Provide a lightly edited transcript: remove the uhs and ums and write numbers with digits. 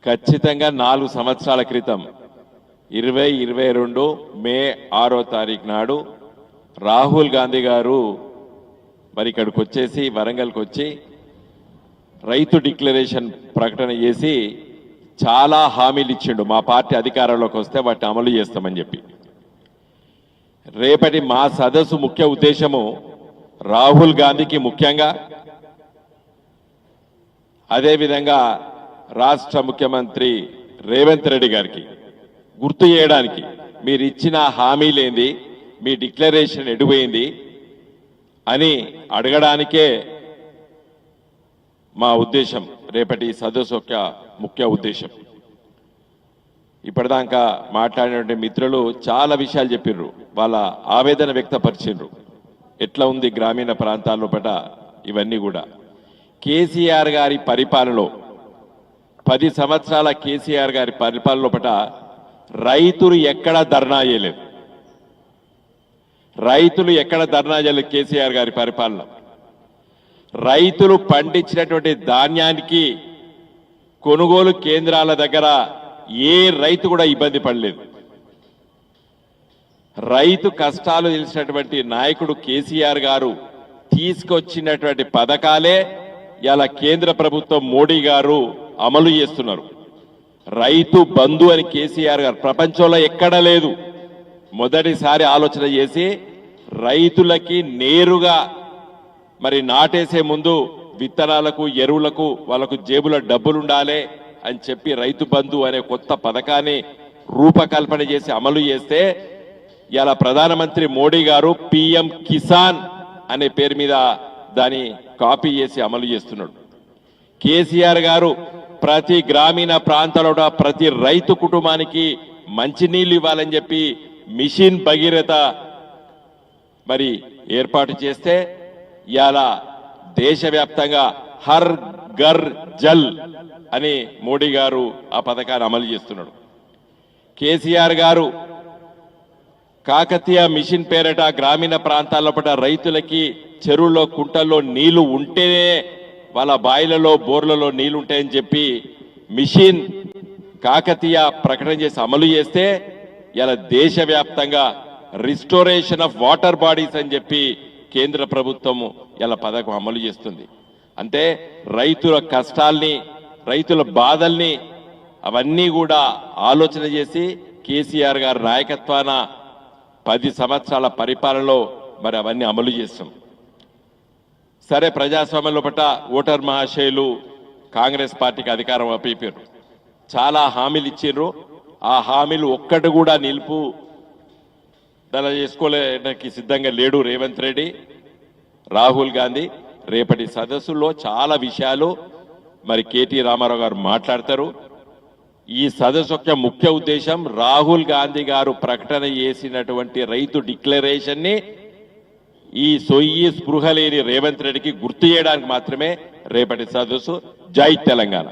ఖచ్చితంగా 4 సంవత్సరాల క్రితం 2022 మే 6వ తారీఖు నాడు రాహుల్ గాంధీ గారు మరి ఇక్కడికి వచ్చేసి వరంగల్కి వచ్చి రైతు డిక్లరేషన్ ప్రకటన చేసి చాలా హామీలు ఇచ్చిండు. మా పార్టీ అధికారంలోకి వస్తే వాటిని అమలు చేస్తామని చెప్పి. రేపటి మా సదస్సు ముఖ్య ఉద్దేశము రాహుల్ గాంధీకి ముఖ్యంగా, అదేవిధంగా రాష్ట్ర ముఖ్యమంత్రి రేవంత్ రెడ్డి గారికి గుర్తు చేయడానికి, మీరు ఇచ్చిన హామీలేంది, మీ డిక్లరేషన్ ఎడిపోయింది అని అడగడానికే మా ఉద్దేశం. రేపటి సదస్సు యొక్క ముఖ్య ఉద్దేశం. ఇప్పటిదాకా మాట్లాడినటువంటి మిత్రులు చాలా విషయాలు చెప్పిర్రు, వాళ్ళ ఆవేదన వ్యక్తపరిచిండ్రు. ఎట్లా ఉంది గ్రామీణ ప్రాంతాల్లో పట ఇవన్నీ కూడా. కేసీఆర్ గారి పరిపాలనలో 10 సంవత్సరాల కేసీఆర్ గారి పరిపాలనలో పట రైతులు ఎక్కడ ధర్నా చేయలేదు. రైతులు ఎక్కడ ధర్నా చేయలేదు కేసీఆర్ గారి పరిపాలన. రైతులు పండించినటువంటి ధాన్యానికి కొనుగోలు కేంద్రాల దగ్గర ఏ రైతు కూడా ఇబ్బంది పడలేదు. రైతు కష్టాలు తెలిసినటువంటి నాయకుడు కేసీఆర్ గారు తీసుకొచ్చినటువంటి పథకాలే ఇలా కేంద్ర ప్రభుత్వం మోడీ గారు అమలు చేస్తున్నారు. రైతు బంధు అని కేసీఆర్ గారు ప్రపంచంలో ఎక్కడా లేదు. మొదటిసారి ఆలోచన చేసి రైతులకి నేరుగా మరి నాటేసే ముందు విత్తనాలకు ఎరువులకు వాళ్ళకు జేబులో డబ్బులు ఉండాలి అని చెప్పి రైతు బంధు అనే కొత్త పథకాన్ని రూపకల్పన చేసి అమలు చేస్తే ఇలా ప్రధానమంత్రి మోడీ గారు పిఎం కిసాన్ అనే పేరు మీద దాన్ని కాపీ చేసి అమలు చేస్తున్నాడు. కేసీఆర్ గారు ప్రతి గ్రామీణ ప్రాంతాల్లో ప్రతి రైతు కుటుంబానికి మంచినీళ్లు ఇవ్వాలని చెప్పి మిషన్ భగీరథ మరి ఏర్పాటు చేస్తే ఇవాళ దేశవ్యాప్తంగా హర్ ఘర్ జల్ అని మోడీ గారు ఆ పథకాన్ని అమలు చేస్తున్నాడు. కేసీఆర్ గారు కాకతీయ మిషన్ పేరిట గ్రామీణ ప్రాంతాల్లో పట రైతులకి చెరువుల్లో కుంటల్లో నీళ్లు ఉంటేనే వాళ్ళ బాయిలలో బోర్లలో నీళ్లు ఉంటాయని చెప్పి మిషన్ కాకతీయ ప్రకటన చేసి అమలు చేస్తే ఇలా దేశవ్యాప్తంగా రిస్టోరేషన్ ఆఫ్ వాటర్ బాడీస్ అని చెప్పి కేంద్ర ప్రభుత్వం ఇలా పథకం అమలు చేస్తుంది. అంటే రైతుల కష్టాల్ని, రైతుల బాధల్ని అవన్నీ కూడా ఆలోచన చేసి కేసీఆర్ గారి నాయకత్వాన 10 సంవత్సరాల పరిపాలనలో మరి అవన్నీ అమలు చేస్తాం. సరే, ప్రజాస్వామ్యంలో పట్ల ఓటర్ మహాశయులు కాంగ్రెస్ పార్టీకి అధికారం అప్పయిపోయారు. చాలా హామీలు ఇచ్చారు. ఆ హామీలు ఒక్కటి కూడా నిలుపు దళ చేసుకోలేడానికి సిద్ధంగా లేడు రేవంత్ రెడ్డి, రాహుల్ గాంధీ. రేపటి సదస్సులో చాలా విషయాలు మరి కేటీ రామారావు గారు మాట్లాడతారు. ఈ సదస్సు యొక్క ముఖ్య ఉద్దేశం రాహుల్ గాంధీ గారు ప్రకటన చేసినటువంటి రైతు డిక్లరేషన్ ని ఈ సొయ్యి స్పృహ లేని రేవంత్ రెడ్డికి గుర్తు చేయడానికి మాత్రమే రేపటి సదస్సు. జై తెలంగాణ.